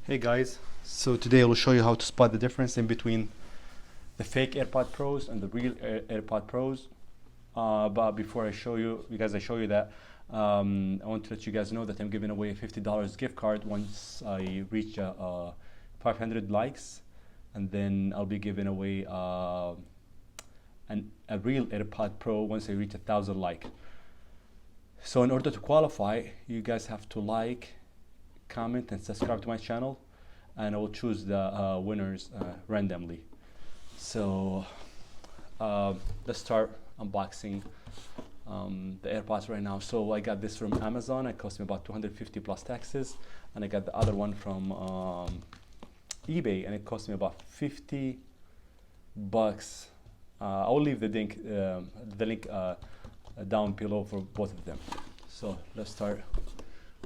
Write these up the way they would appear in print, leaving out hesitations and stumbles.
Hey guys, so today I will show you how to spot the difference in between the fake AirPod Pros and the real AirPod Pros. But before I show you that, I want to let you guys know that I'm giving away a $50 gift card once I reach 500 likes, and then I'll be giving away a real AirPod Pro once I reach 1,000 likes. So in order to qualify, you guys have to like, comment, and subscribe to my channel, and I will choose the winners randomly. So let's start unboxing the AirPods right now. So I got this from Amazon. It cost me about 250 plus taxes, and I got the other one from eBay, and it cost me about 50 bucks. I'll leave the link down below for both of them. So let's start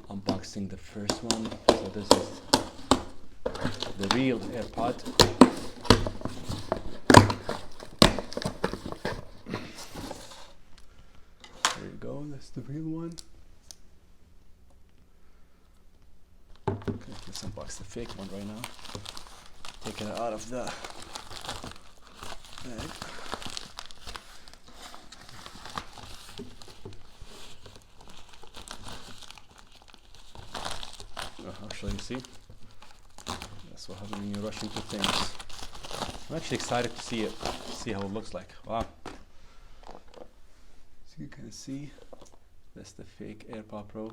unboxing the first one. So this is the real AirPod. There you go, that's the real one. Okay, let's unbox the fake one right now. Take it out of the bag. Actually, you see, that's what happens when you rush into things. I'm actually excited to see how it looks like. Wow. So you can see, that's the fake AirPod Pro.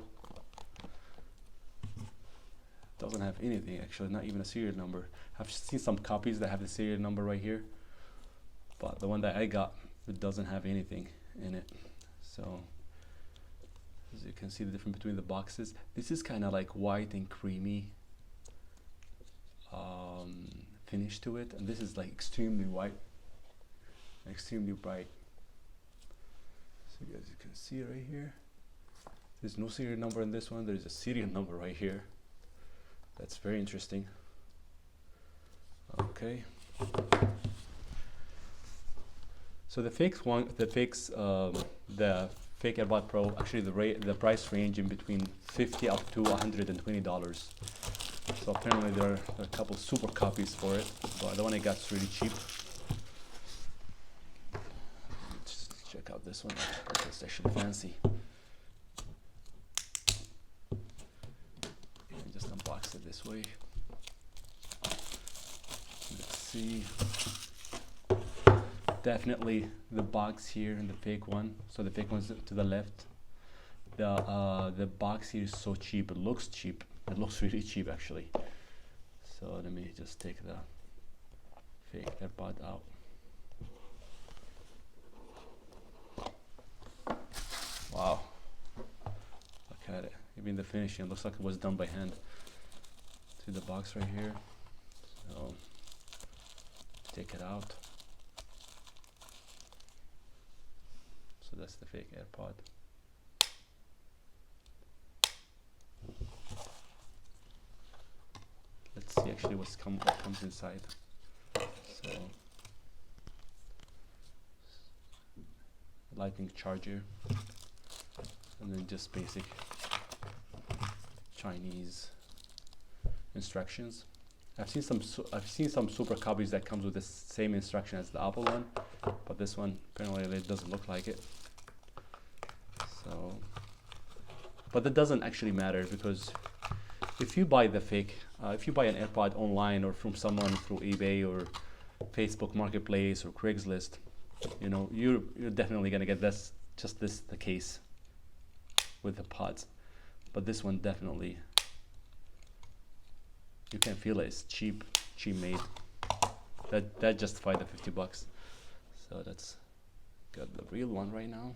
Doesn't have anything, actually, not even a serial number. I've seen some copies that have the serial number right here, but the one that I got, it doesn't have anything in it. So as you can see the difference between the boxes. This is kind of like white and creamy finish to it, and this is like extremely white, extremely bright. So as you can see right here, there's no serial number in this one. There's a serial number right here. That's very interesting. Okay. So the fake AirPod Pro, actually the price range in between $50 up to $120. So apparently there are a couple super copies for it, but the one I got is really cheap. Let's check out this one. It's actually fancy. And just unbox it this way. Let's see. Definitely the box here and the fake one. So the fake one's to the left. The box here is so cheap. It looks cheap. It looks really cheap actually. So let me just take the fake AirPod out. Wow. Look at it. Even the finishing looks like it was done by hand. See the box right here. So take it out. So that's the fake AirPod. Let's see actually what comes inside. So, lightning charger, and then just basic Chinese instructions. I've seen some super copies that comes with the same instruction as the Apple one, but this one apparently it doesn't look like it. So, but that doesn't actually matter, because if you buy the fake, if you buy an AirPod online or from someone through eBay or Facebook Marketplace or Craigslist, you know, you're definitely gonna get the case with the pods. But this one definitely, you can feel it. It's cheap made. That justified the 50 bucks. So that's got the real one right now.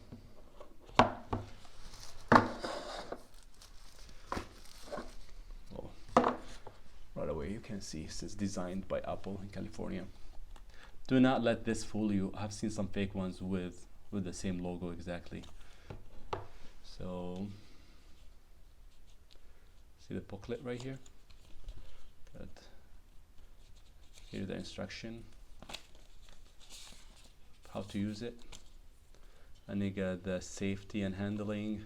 Right away you can see it says designed by Apple in California. Do not let this fool you. I've seen some fake ones with the same logo exactly. So see the booklet right here. Got here the instruction, how to use it, and you get the safety and handling,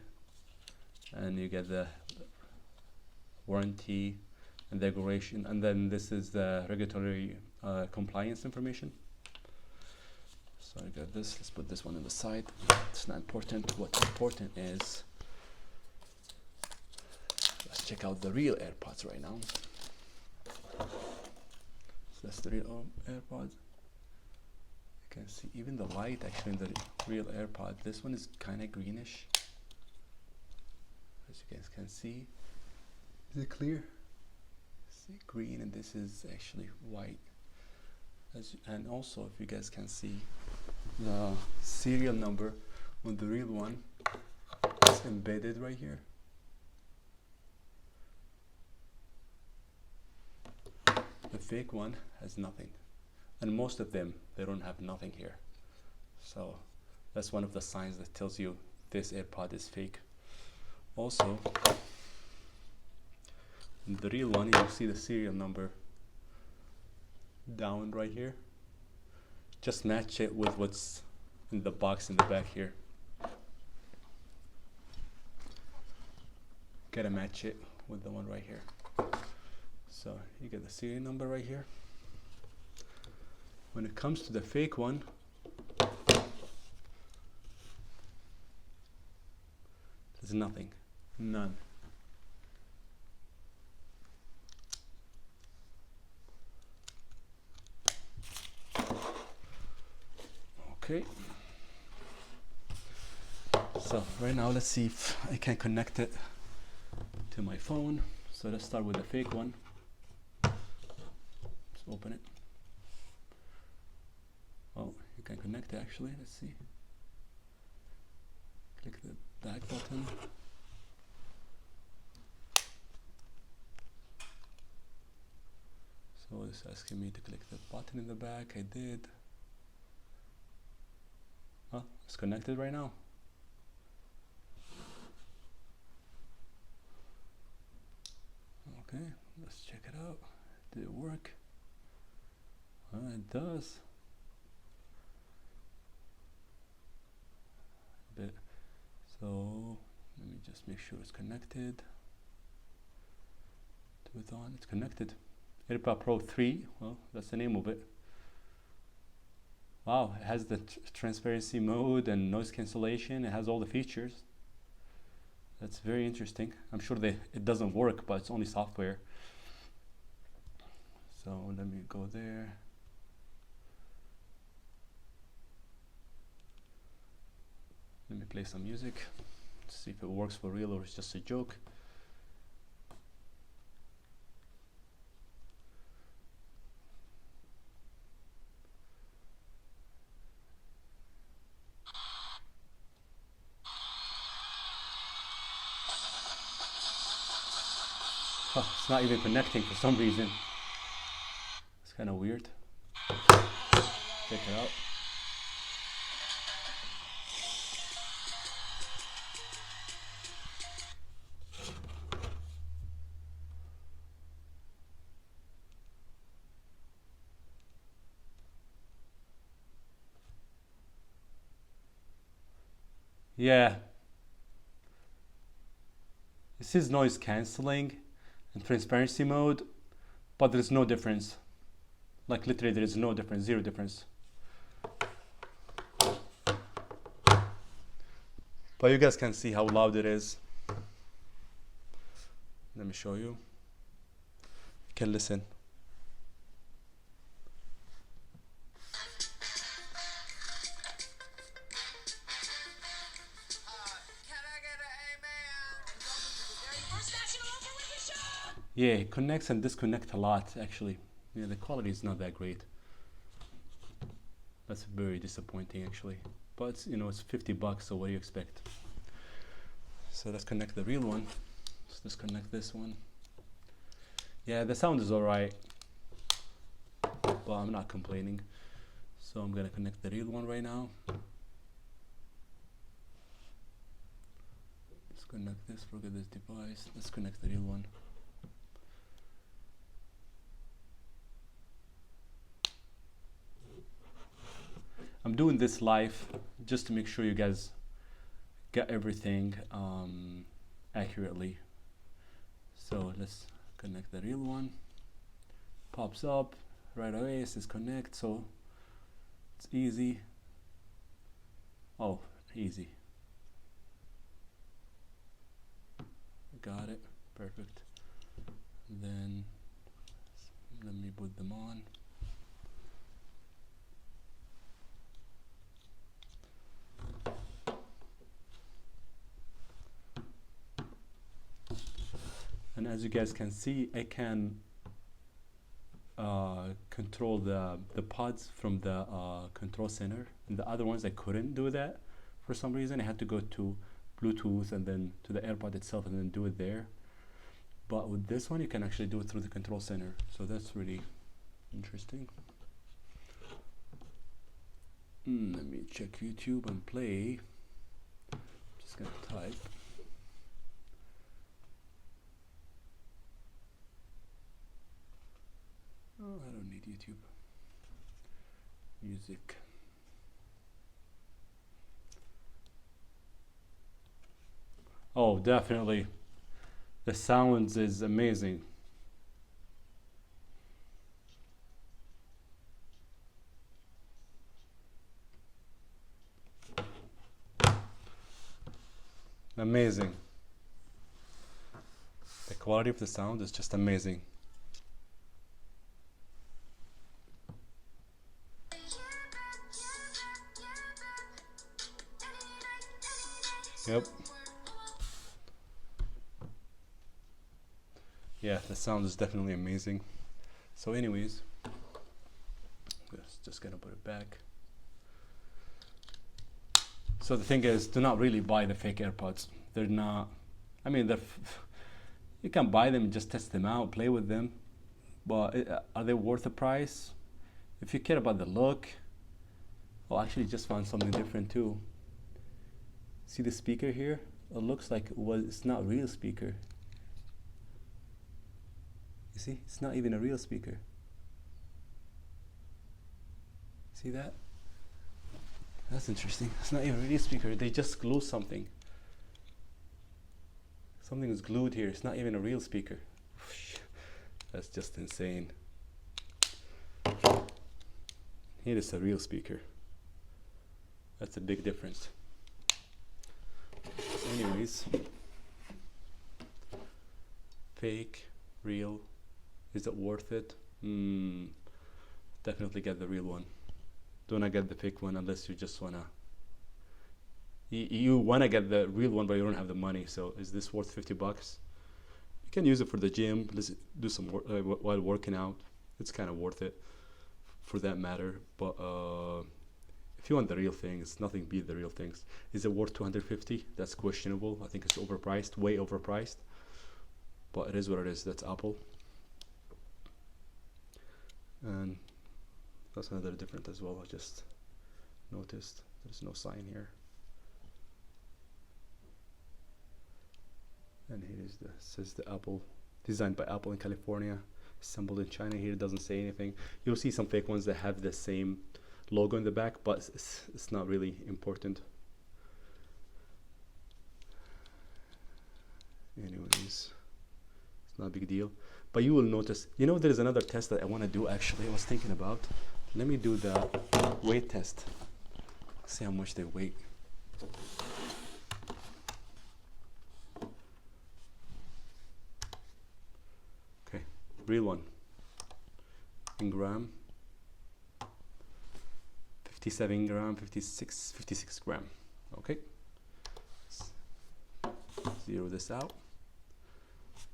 and you get the warranty and the declaration, and then this is the regulatory compliance information. So I got this. Let's put this one on the side. It's not important. What's important is, let's check out the real AirPods right now. So that's the real AirPods. You can see even the light actually in the real AirPod. This one is kind of greenish, as you guys can see. Is it clear? See, green, and this is actually white. And also, if you guys can see, the serial number on the real one is embedded right here. The fake one has nothing, and most of them, they don't have nothing here. So that's one of the signs that tells you this AirPod is fake. Also, in the real one, you'll see the serial number down right here. Just match it with what's in the box in the back here. Gotta match it with the one right here. So you get the serial number right here. When it comes to the fake one, there's nothing, none. Okay. So right now, let's see if I can connect it to my phone. So let's start with the fake one. Let's open it. Oh, you can connect it actually. Let's see. Click the back button. So it's asking me to click the button in the back. I did. Oh, it's connected right now. Okay, let's check it out. Did it work? It does. So let me just make sure it's connected. Turn it on. It's connected. AirPod Pro 3. Well, that's the name of it. Wow, it has the transparency mode and noise cancellation. It has all the features. That's very interesting. I'm sure it doesn't work, but it's only software. So let me go there. Let me play some music. See if it works for real or it's just a joke. Oh, it's not even connecting for some reason. It's kind of weird. Check it out. Yeah. This is noise cancelling and transparency mode, but there's no difference. Like literally there is no difference, zero difference. But you guys can see how loud it is. Let me show you. You can listen. Yeah, it connects and disconnects a lot actually. Yeah, the quality is not that great. That's very disappointing actually. But you know, it's 50 bucks, so what do you expect? So let's connect the real one. Let's disconnect this one. Yeah, the sound is alright, but I'm not complaining. So I'm gonna connect the real one right now. Let's connect this, forget this device. Let's connect the real one. I'm doing this live just to make sure you guys get everything accurately. So let's connect the real one. Pops up right away, it says connect, so it's easy. Oh, easy. Got it, perfect. Then let me put them on. And as you guys can see, I can control the pods from the control center, and the other ones I couldn't do that for some reason. I had to go to Bluetooth and then to the AirPod itself and then do it there. But with this one you can actually do it through the control center, so that's really interesting. Let me check YouTube and play. I'm just gonna type. Oh, I don't need YouTube. Music. Oh, definitely. The sounds is amazing. Amazing. The quality of the sound is just amazing. Yep. Yeah, the sound is definitely amazing. So anyways, just gonna put it back. So the thing is, do not really buy the fake AirPods. They're not, I mean, you can buy them, just test them out, play with them, but are they worth the price? If you care about the look, oh, actually just found something different too. See the speaker here? It looks like it's not a real speaker. You see, it's not even a real speaker. See that? That's interesting. It's not even a real speaker. They just glue something. Something is glued here. It's not even a real speaker. That's just insane. Here is a real speaker. That's a big difference. Anyways, fake, real, is it worth it? Definitely get the real one. Do not get the fake one unless you just wanna. You wanna get the real one, but you don't have the money. So is this worth $50? You can use it for the gym. Let's do some work while working out. It's kind of worth it for that matter. But if you want the real thing, it's nothing beat the real things. Is it worth $250? That's questionable. I think it's overpriced, way overpriced. But it is what it is. That's Apple. And that's another different as well. I just noticed there's no sign here. And here is says the Apple, designed by Apple in California, assembled in China. Here it doesn't say anything. You'll see some fake ones that have the same logo in the back, but it's not really important. Anyways, it's not a big deal. But you will notice, you know, there's another test that I want to do actually. I was thinking about. Let me do the weight test. See how much they weigh. Okay, real one. In gram. 57 gram, 56 gram. Okay. Zero this out.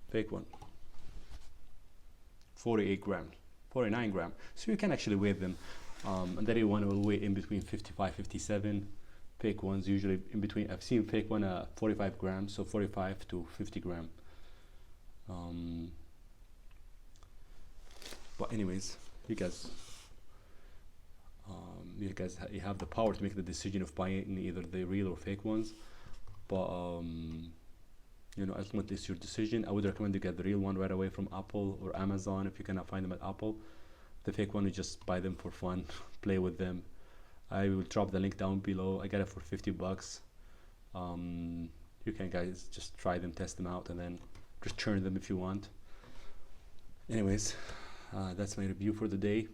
Fake one. 48 grams, 49 grams. So you can actually weigh them. And then one will weigh in between 55, 57. Fake ones usually in between. I've seen fake one 45 grams, so 45 to 50 grams. But anyways, you guys you have the power to make the decision of buying either the real or fake ones. But you know, ultimately it's your decision. I would recommend you get the real one right away from Apple or Amazon if you cannot find them at Apple. The fake one, you just buy them for fun, play with them. I will drop the link down below. I got it for $50. You can guys just try them, test them out, and then return them if you want. Anyways, that's my review for the day.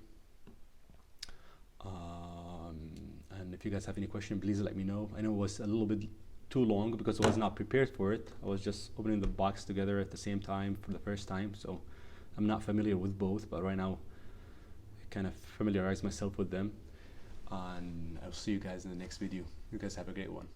And if you guys have any question, please let me know. I know it was a little bit too long because I was not prepared for it. I was just opening the box together at the same time for the first time, so I'm not familiar with both, but right now I kind of familiarize myself with them. And I'll see you guys in the next video. You guys have a great one.